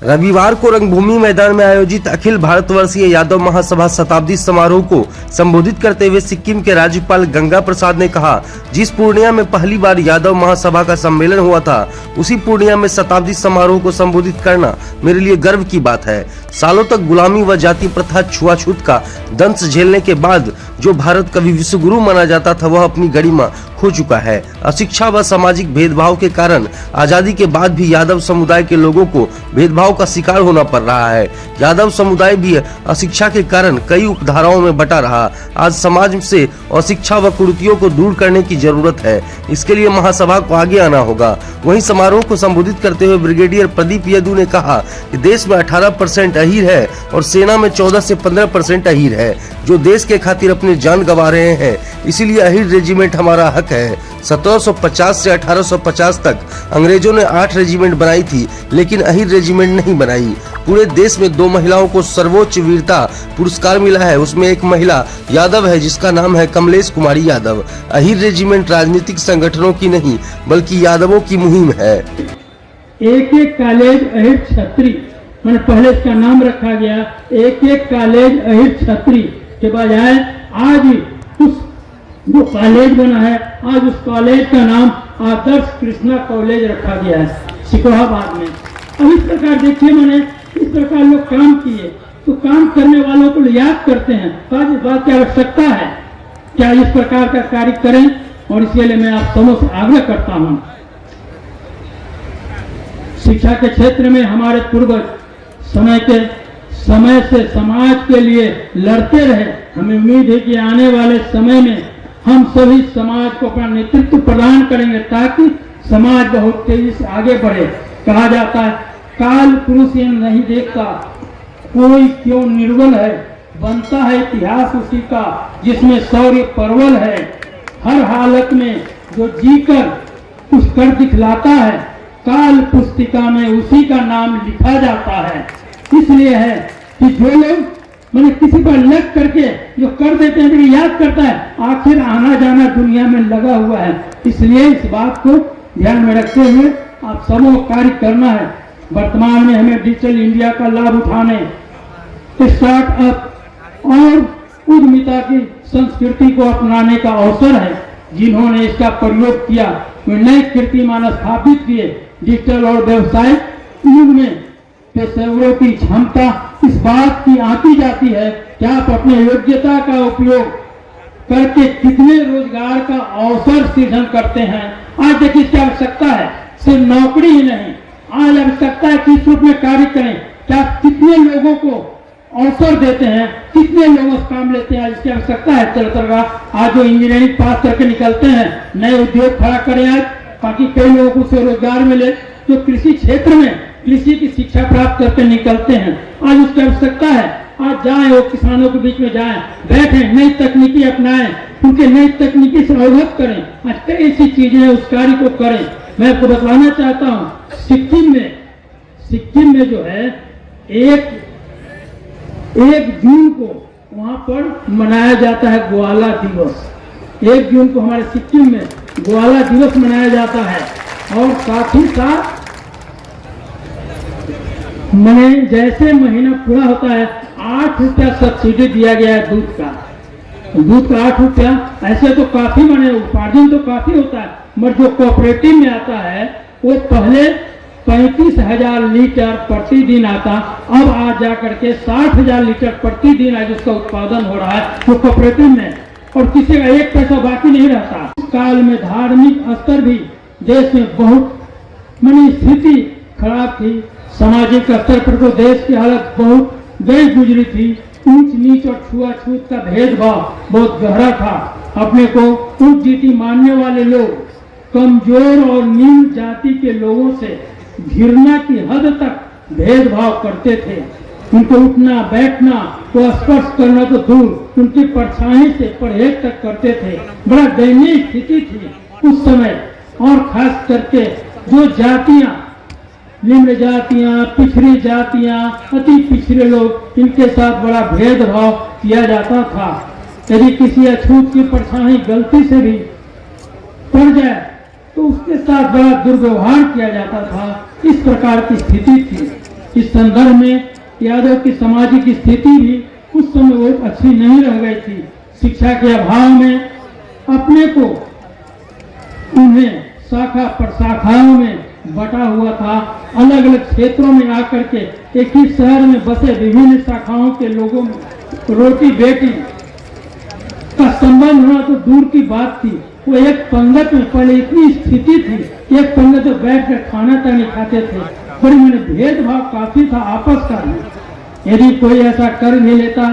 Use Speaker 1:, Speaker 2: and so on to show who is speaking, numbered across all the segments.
Speaker 1: रविवार को रंगभूमि मैदान में आयोजित अखिल भारतवर्षीय यादव महासभा शताब्दी समारोह को संबोधित करते हुए सिक्किम के राज्यपाल गंगा प्रसाद ने कहा, जिस पूर्णिया में पहली बार यादव महासभा का सम्मेलन हुआ था, उसी पूर्णिया में शताब्दी समारोह को संबोधित करना मेरे लिए गर्व की बात है। सालों तक गुलामी व जाति प्रथा छुआछूत का दंश झेलने के बाद जो भारत का विश्व गुरु माना जाता था, वह अपनी गरिमा खो चुका है। अशिक्षा व सामाजिक भेदभाव के कारण आजादी के बाद भी यादव समुदाय के लोगों को भेदभाव का शिकार होना पड़ रहा है। यादव समुदाय भी अशिक्षा के कारण कई उपधाराओं में बटा रहा। आज समाज से अशिक्षा व कुरीतियों को दूर करने की जरूरत है। इसके लिए महासभा को आगे आना होगा। वहीं समारोह को संबोधित करते हुए ब्रिगेडियर प्रदीप यदू ने कहा कि देश में 18% अहीर है और सेना में 14 से 15% अहीर है, जो देश के खातिर अपनी जान गंवा रहे हैं। इसीलिए अहीर रेजिमेंट हमारा हक है। 1750 से 1850 तक अंग्रेजों ने 8 रेजिमेंट बनाई थी, लेकिन अहीर रेजिमेंट नहीं बनाई। पूरे देश में 2 महिलाओं को सर्वोच्च वीरता पुरस्कार मिला है। उसमें एक महिला यादव है, जिसका नाम है कमलेश कुमारी यादव। अहीर रेजिमेंट राजनीतिक संगठनों की नहीं, बल्कि यादवों की मुहिम है।
Speaker 2: एक एक कॉलेज अहीर छत्री, मैंने पहले इसका नाम रखा गया एक एक कॉलेज अहीर छत्री के बजाय आज उस जो कॉलेज बना है, आज उस कॉलेज का नाम आदर्श कृष्णा कॉलेज रखा गया है सिकोहाबाद में। अब इस प्रकार देखिए, मैंने इस प्रकार लोग काम किए, तो काम करने वालों को याद करते हैं। आज इस बात की आवश्यकता है, क्या इस प्रकार का कार्य करें, और इसके लिए मैं आप सबों से आग्रह करता हूं। शिक्षा के क्षेत्र में हमारे पूर्वज समय से समाज के लिए लड़ते रहे। हमें उम्मीद है कि आने वाले समय में हम सभी समाज को अपना नेतृत्व प्रदान करेंगे, ताकि समाज बहुत तेजी से आगे बढ़े। कहा जाता है, काल पुरुष ये नहीं देखता कोई क्यों निर्बल है, बनता है इतिहास उसी का जिसमें शौर्य प्रबल है। हर हालत में जो जीकर कुछ कर दिखलाता है, काल पुस्तिका में उसी का नाम लिखा जाता है। इसलिए है कि जो लोग मैंने किसी पर लग करके जो कर देते हैं, तो याद करता है आखिर आना जाना दुनिया में लगा हुआ है। इसलिए इस बात को ध्यान में रखते हुए आप सबों को कार्य करना है। वर्तमान में हमें डिजिटल इंडिया का लाभ उठाने, स्टार्टअप और उद्यमिता की संस्कृति को अपनाने का अवसर है। जिन्होंने इसका प्रयोग किया वे नए कीर्तिमान स्थापित किए। डिजिटल और व्यवसायिक युग में पेशेवरों की क्षमता इस बात की आती जाती है कि आप अपने योग्यता का उपयोग करके कितने रोजगार का अवसर सृजन करते हैं। आज देखिए, इसकी आवश्यकता है सिर्फ नौकरी ही नहीं, आज आवश्यकता है किस रूप में कार्य करें, क्या आप कितने लोगों को अवसर देते हैं, कितने लोगों से काम लेते हैं। इसकी आवश्यकता है। चलता आज जो इंजीनियरिंग पास करके निकलते हैं, नए उद्योग खड़ा करें आज, ताकि कई लोगों को उसे रोजगार मिले। जो कृषि क्षेत्र में कृषि की शिक्षा प्राप्त करके निकलते हैं, आज उसकी आवश्यकता है। आज जाएं, वो किसानों के बीच में जाएं, बैठें, नई तकनीकी अपनाएं, उनके नई तकनीकी से अवगत करें। आज कई ऐसी चीजें हैं, उस कार्य को करें। मैं आपको बताना चाहता हूँ, सिक्किम में जो है 1 जून को वहां पर मनाया जाता है ग्वाला दिवस। 1 जून को हमारे सिक्किम में ग्वाला दिवस मनाया जाता है। और साथ ही साथ मैंने जैसे महीना पूरा होता है 8 रुपया सब्सिडी दिया गया है दूध का 8 रुपया। ऐसे तो काफी मैंने उपार्जन तो काफी होता है, मगर जो कोऑपरेटिव में आता है वो पहले 35,000 लीटर प्रतिदिन आता, अब आज जाकर के 60,000 लीटर प्रतिदिन आज उसका उत्पादन हो रहा है वो कोऑपरेटिव में, और किसी का 1 पैसा बाकी नहीं रहता। उस काल में धार्मिक स्तर भी देश में बहुत मानी स्थिति खराब थी। सामाजिक स्तर पर तो देश की हालत बहुत गई गुजरी थी। ऊंच नीच और छुआछूत का भेदभाव बहुत गहरा था। अपने को उच्च जाति मानने वाले लोग कमजोर और निम्न जाति के लोगों से घृणा की हद तक भेदभाव करते थे। उनको उठना बैठना को स्पर्श करना तो दूर, उनकी परछाई से परहेज तक करते थे। बड़ा दयनीय स्थिति थी उस समय। और खास करके जो जातियां, निम्न जातियां, पिछड़ी जातियां, अति पिछड़े लोग, इनके साथ बड़ा भेदभाव किया जाता था। यदि किसी अछूत की परछाई गलती से भी पड़ जाए तो उसके साथ बड़ा दुर्व्यवहार किया जाता था। इस प्रकार की स्थिति थी। इस संदर्भ में यादव की सामाजिक स्थिति भी उस समय वो अच्छी नहीं रह गई थी। शिक्षा के अभाव में अपने को उन्हें शाखा प्रशाखाओं में बटा हुआ था। अलग अलग क्षेत्रों में आकर के एक ही शहर में बसे विभिन्न शाखाओं के लोगों में रोटी बेटी का संबंध होना तो दूर की बात थी। वो एक पंगत में पहले इतनी स्थिति थी, एक पंगत में बैठ कर खाना तक नहीं खाते थे। बड़ी मैंने भेदभाव काफी था आपस का भी। यदि कोई ऐसा कर भी लेता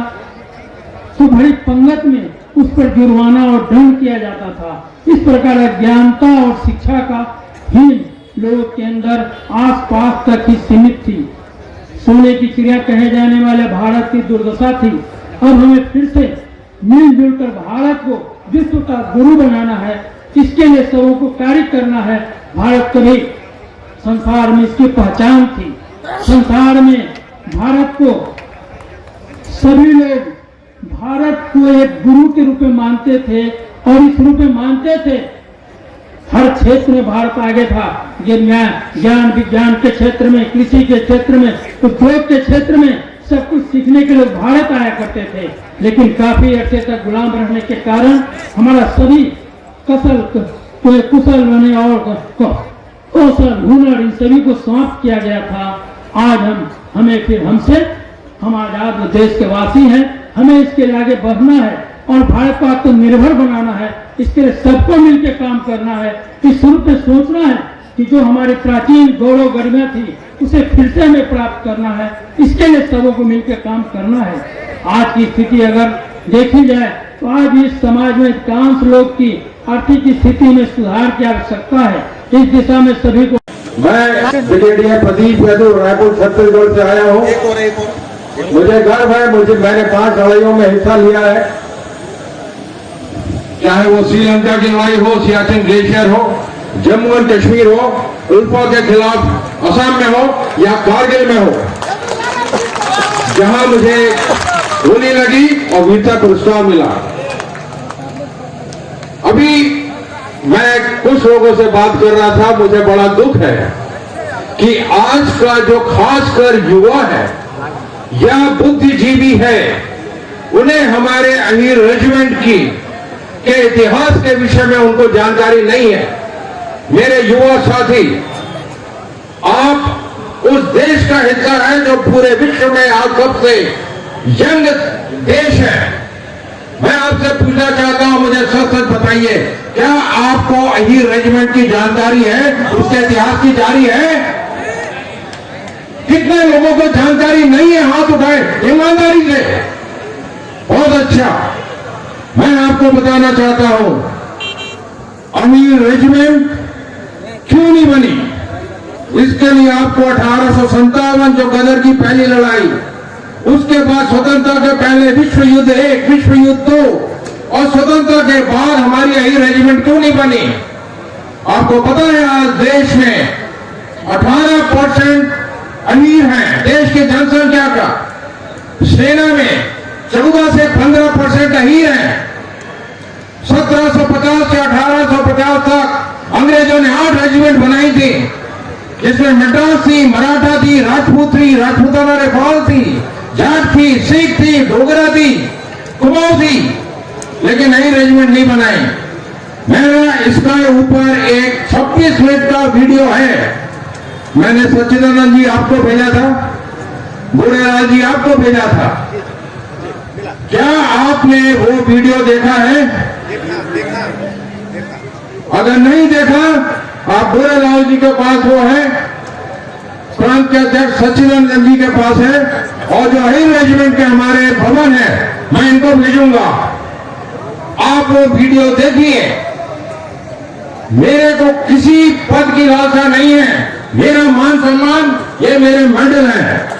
Speaker 2: तो बड़ी पंगत में उस पर जुर्माना और दंड किया जाता था। इस प्रकार अज्ञानता और शिक्षा का हीन लोगों के अंदर आसपास तक ही सीमित थी। सोने की चिड़िया कहे जाने वाले भारत की दुर्दशा थी। अब हमें फिर से मिलजुल कर भारत को विश्व का गुरु बनाना है। इसके लिए सबों को कार्य करना है। भारत कभी संसार में इसकी पहचान थी। संसार में भारत को सभी लोग भारत को एक गुरु के रूप में मानते थे और इस रूप में मानते थे। हर क्षेत्र में भारत आगे था। ज्ञान विज्ञान के क्षेत्र में, कृषि के क्षेत्र में, उद्योग के क्षेत्र में सब कुछ सीखने के लिए भारत आया करते थे। लेकिन काफी अर्से तक गुलाम रहने के कारण हमारा सभी कुशल बने और कौशल हुनर इन सभी को समाप्त किया गया था। आज हम आजाद देश के वासी हैं। हमें इसके लिए आगे बढ़ना है और भारत को आत्मनिर्भर बनाना है। इसके लिए सबको मिलकर काम करना है। इस रूप में सोचना है कि जो हमारी प्राचीन गौरव गरिमा थी उसे फिर से हमें प्राप्त करना है। इसके लिए सबों को मिलकर काम करना है। आज की स्थिति अगर देखी जाए तो आज इस समाज में अधिकांश लोग की आर्थिक स्थिति में सुधार की आवश्यकता है। इस दिशा में सभी को
Speaker 3: मैं ब्रिगेडियर प्रदीप यादव रायपुर छत्तीसगढ़ से आया हूँ। मुझे गर्व है, मैंने 5 लड़ाइयों में हिस्सा लिया है। चाहे वो श्रीलंका की लड़ाई हो, सियाचिन ग्लेशियर हो, जम्मू एंड कश्मीर हो, उल्फा के खिलाफ असम में हो या कारगिल में हो, जहां मुझे गोली लगी और वीरता पुरस्कार मिला। अभी मैं कुछ लोगों से बात कर रहा था, मुझे बड़ा दुख है कि आज का जो खासकर युवा है या बुद्धिजीवी है, उन्हें हमारे अहीर रेजिमेंट के इतिहास के विषय में उनको जानकारी नहीं है। मेरे युवा साथी, आप उस देश का हिस्सा है जो पूरे विश्व में आज सबसे यंग देश है। मैं आपसे पूछना चाहता हूं, मुझे सच सच बताइए, क्या आपको अहीर रेजिमेंट की जानकारी है, उसके इतिहास की जारी है? कितने लोगों को जानकारी नहीं है? हाथ उठाए ईमानदारी से। बहुत अच्छा। मैं आपको बताना चाहता हूं, अहीर रेजिमेंट क्यों नहीं बनी? इसके लिए आपको 1857 जो गदर की पहली लड़ाई, उसके बाद स्वतंत्रता के पहले विश्व युद्ध 1, विश्व युद्ध 2 और स्वतंत्रता के बाद हमारी अहीर रेजिमेंट क्यों नहीं बनी? आपको पता है आज देश में 18% अहीर हैं। देश की जनसंख्या का सेना में 14 से 15% अहीर हैं। 1750 से 1850 तक अंग्रेजों ने 8 रेजिमेंट बनाई थी, जिसमें मद्रास थी, मराठा थी, राजपूत थी, राजपूताना रेफाल थी, जाट थी, सिख थी, डोगरा थी, कुमाऊं थी, लेकिन नई रेजिमेंट नहीं बनाई। मेरा इसका ऊपर एक 26 मिनट का वीडियो है। मैंने सच्चिदानंद जी आपको भेजा था, गोरेलाल जी आपको भेजा था। क्या आपने वो वीडियो देखा है? अगर नहीं देखा, आप गोरेलाल जी के पास वो है, प्रांत के अध्यक्ष सच्चिदानंद जी के पास है, और जो अहीर रेजिमेंट के हमारे भवन है, मैं इनको भेजूंगा। आप वो वीडियो देखिए। मेरे को किसी पद की लालसा नहीं है। मेरा मान सम्मान, ये मेरे मेडल हैं।